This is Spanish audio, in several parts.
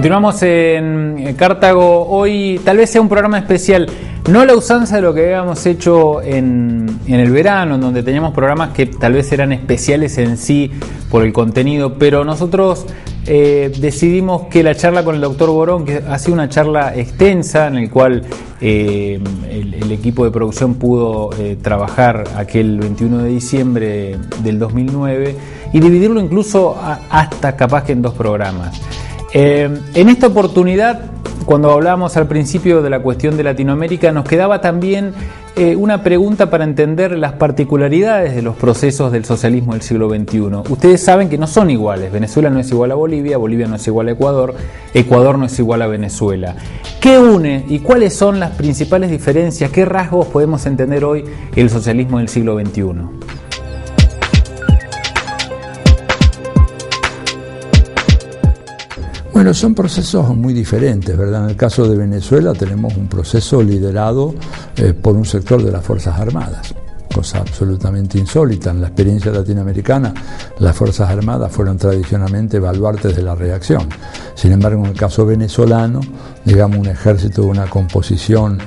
Continuamos en Cartago. Hoy tal vez sea un programa especial, no la usanza de lo que habíamos hecho en el verano, en donde teníamos programas que tal vez eran especiales en sí por el contenido, pero nosotros decidimos que la charla con el doctor Borón, que ha sido una charla extensa en la cual el equipo de producción pudo trabajar aquel 21 de diciembre del 2009 y dividirlo incluso hasta capaz que en 2 programas. En esta oportunidad, cuando hablábamos al principio de la cuestión de Latinoamérica, nos quedaba también una pregunta para entender las particularidades de los procesos del socialismo del siglo XXI. Ustedes saben que no son iguales. Venezuela no es igual a Bolivia, Bolivia no es igual a Ecuador, Ecuador no es igual a Venezuela. ¿Qué une y cuáles son las principales diferencias? ¿Qué rasgos podemos entender hoy el socialismo del siglo XXI? Bueno, son procesos muy diferentes, ¿verdad? En el caso de Venezuela tenemos un proceso liderado por un sector de las Fuerzas Armadas, cosa absolutamente insólita. En la experiencia latinoamericana, las Fuerzas Armadas fueron tradicionalmente baluartes de la reacción. Sin embargo, en el caso venezolano, digamos, un ejército de una composición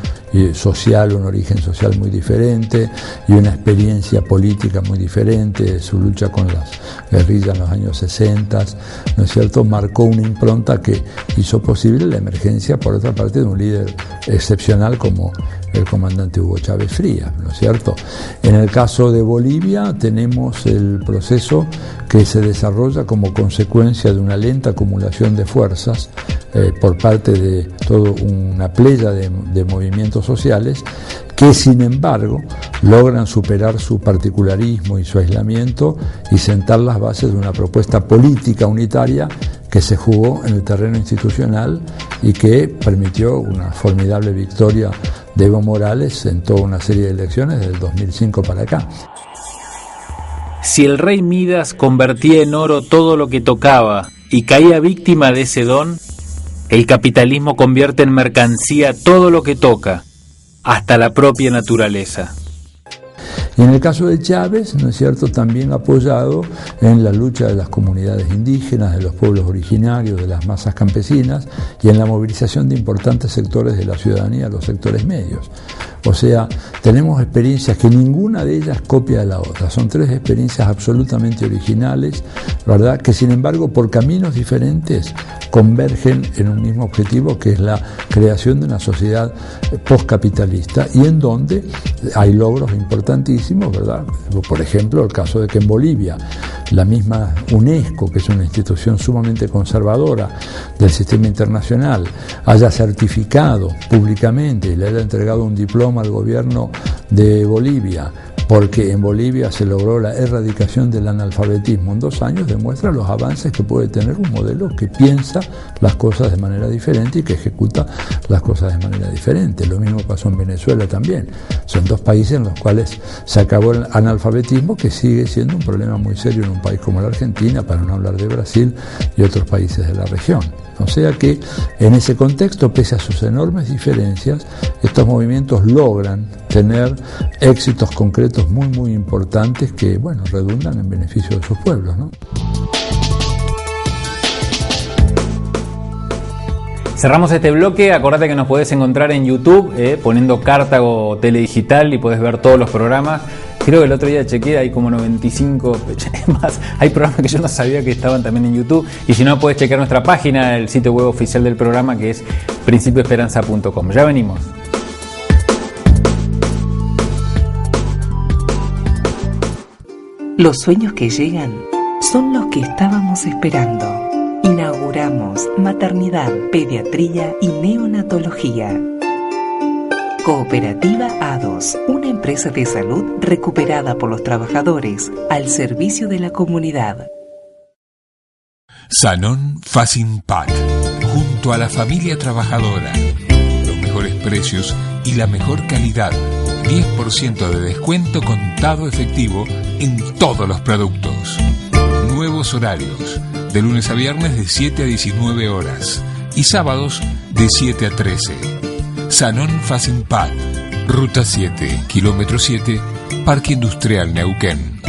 social, un origen social muy diferente y una experiencia política muy diferente, su lucha con las guerrillas en los años 60, ¿no es cierto?, marcó una impronta que hizo posible la emergencia, por otra parte, de un líder excepcional como el comandante Hugo Chávez Frías, ¿no es cierto? En el caso de Bolivia tenemos el proceso que se desarrolla como consecuencia de una lenta acumulación de fuerzas por parte de toda una playa de movimientos sociales que, sin embargo, logran superar su particularismo y su aislamiento y sentar las bases de una propuesta política unitaria que se jugó en el terreno institucional y que permitió una formidable victoria de Evo Morales en toda una serie de elecciones del 2005 para acá. Si el rey Midas convertía en oro todo lo que tocaba y caía víctima de ese don, el capitalismo convierte en mercancía todo lo que toca, hasta la propia naturaleza. Y en el caso de Chávez, ¿no es cierto?, también apoyado en la lucha de las comunidades indígenas, de los pueblos originarios, de las masas campesinas y en la movilización de importantes sectores de la ciudadanía, los sectores medios. O sea, tenemos experiencias que ninguna de ellas copia de la otra. Son 3 experiencias absolutamente originales, ¿verdad?, que sin embargo por caminos diferentes convergen en un mismo objetivo, que es la creación de una sociedad postcapitalista y en donde hay logros importantísimos, ¿verdad? Por ejemplo, el caso de que en Bolivia la misma UNESCO, que es una institución sumamente conservadora del sistema internacional, haya certificado públicamente y le haya entregado un diploma al gobierno de Bolivia, porque en Bolivia se logró la erradicación del analfabetismo en 2 años, demuestra los avances que puede tener un modelo que piensa las cosas de manera diferente y que ejecuta las cosas de manera diferente. Lo mismo pasó en Venezuela también. Son 2 países en los cuales se acabó el analfabetismo, que sigue siendo un problema muy serio en un país como la Argentina, para no hablar de Brasil y otros países de la región. O sea que en ese contexto, pese a sus enormes diferencias, estos movimientos logran tener éxitos concretos muy, muy importantes que, bueno, redundan en beneficio de sus pueblos, ¿no? Cerramos este bloque. Acordate que nos podés encontrar en YouTube poniendo Cartago Teledigital y podés ver todos los programas. Creo que el otro día chequeé, hay como 95 más. Hay programas que yo no sabía que estaban también en YouTube. Y si no, podés chequear nuestra página, el sitio web oficial del programa, que es principioesperanza.com. Ya venimos. Los sueños que llegan son los que estábamos esperando. Inauguramos maternidad, pediatría y neonatología. Cooperativa A2, una empresa de salud recuperada por los trabajadores al servicio de la comunidad. Sanón Facing Pack, junto a la familia trabajadora. Los mejores precios y la mejor calidad. 10% de descuento contado efectivo en todos los productos. Nuevos horarios, de lunes a viernes de 7 a 19 horas y sábados de 7 a 13. Sanón Facing Pack, Ruta 7, Kilómetro 7, Parque Industrial Neuquén.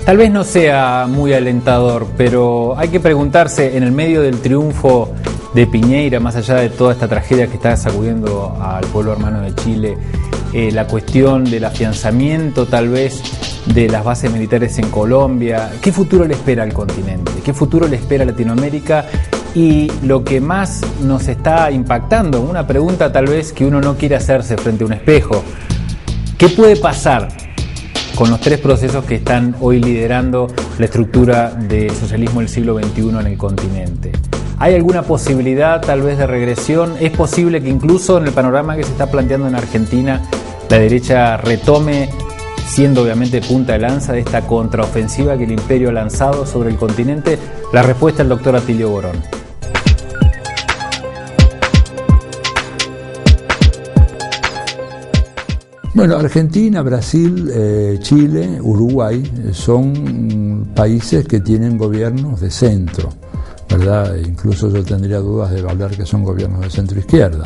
Tal vez no sea muy alentador, pero hay que preguntarse, en el medio del triunfo de Piñera, más allá de toda esta tragedia que está sacudiendo al pueblo hermano de Chile, la cuestión del afianzamiento tal vez de las bases militares en Colombia, ¿qué futuro le espera al continente? ¿Qué futuro le espera a Latinoamérica? Y lo que más nos está impactando, una pregunta tal vez que uno no quiere hacerse frente a un espejo, ¿qué puede pasar con los tres procesos que están hoy liderando la estructura del socialismo del siglo XXI en el continente? ¿Hay alguna posibilidad tal vez de regresión? ¿Es posible que incluso en el panorama que se está planteando en Argentina la derecha retome, siendo obviamente punta de lanza de esta contraofensiva que el imperio ha lanzado sobre el continente? La respuesta del doctor Atilio Borón. Bueno, Argentina, Brasil, Chile, Uruguay son países que tienen gobiernos de centro, ¿verdad? Incluso yo tendría dudas de hablar que son gobiernos de centro-izquierda.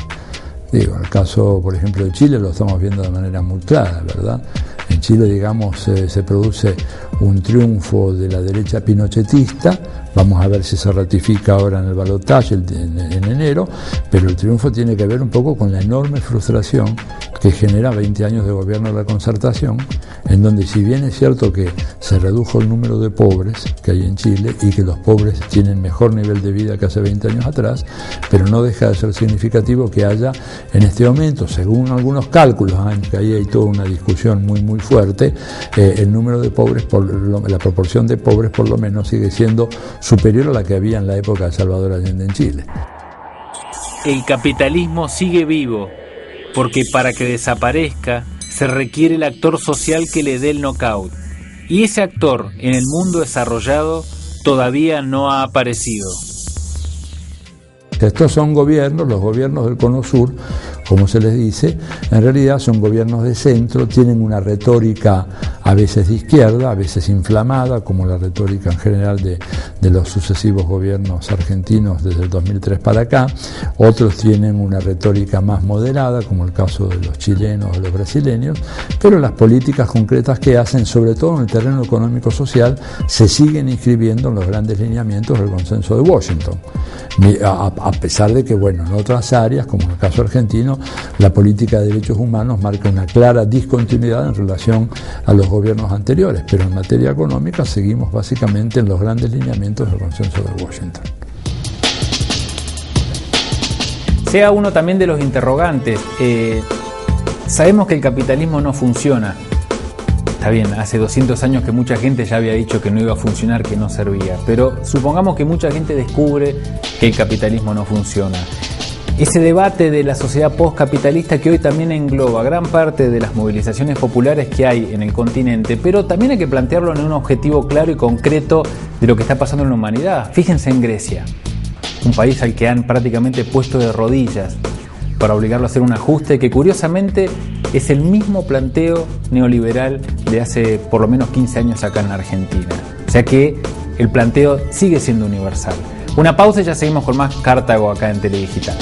Digo, en el caso, por ejemplo, de Chile lo estamos viendo de manera muy clara, ¿verdad? En Chile, digamos, se produce un triunfo de la derecha pinochetista. Vamos a ver si se ratifica ahora en el balotaje en enero, pero el triunfo tiene que ver un poco con la enorme frustración que genera 20 años de gobierno de la Concertación, en donde, si bien es cierto que se redujo el número de pobres que hay en Chile y que los pobres tienen mejor nivel de vida que hace 20 años atrás, pero no deja de ser significativo que haya en este momento, según algunos cálculos, que ahí hay toda una discusión muy fuerte, el número de pobres, la proporción de pobres por lo menos sigue siendo superior a la que había en la época de Salvador Allende en Chile. El capitalismo sigue vivo, porque para que desaparezca se requiere el actor social que le dé el knockout. Y ese actor en el mundo desarrollado todavía no ha aparecido. Estos son gobiernos, los gobiernos del Cono Sur, como se les dice, en realidad son gobiernos de centro, tienen una retórica a veces de izquierda, a veces inflamada, como la retórica en general de los sucesivos gobiernos argentinos desde el 2003 para acá. Otros tienen una retórica más moderada, como el caso de los chilenos o los brasileños, pero las políticas concretas que hacen, sobre todo en el terreno económico-social, se siguen inscribiendo en los grandes lineamientos del consenso de Washington. A pesar de que, bueno, en otras áreas, como en el caso argentino, la política de derechos humanos marca una clara discontinuidad en relación a los gobiernos anteriores, pero en materia económica seguimos básicamente en los grandes lineamientos del consenso de Washington. Sea uno también de los interrogantes. Sabemos que el capitalismo no funciona. Está bien, hace 200 años que mucha gente ya había dicho que no iba a funcionar, que no servía, pero supongamos que mucha gente descubre que el capitalismo no funciona. Ese debate de la sociedad postcapitalista que hoy también engloba gran parte de las movilizaciones populares que hay en el continente, pero también hay que plantearlo en un objetivo claro y concreto de lo que está pasando en la humanidad. Fíjense en Grecia, un país al que han prácticamente puesto de rodillas para obligarlo a hacer un ajuste que curiosamente es el mismo planteo neoliberal de hace por lo menos 15 años acá en Argentina. O sea que el planteo sigue siendo universal. Una pausa y ya seguimos con más Cartago acá en Teledigital.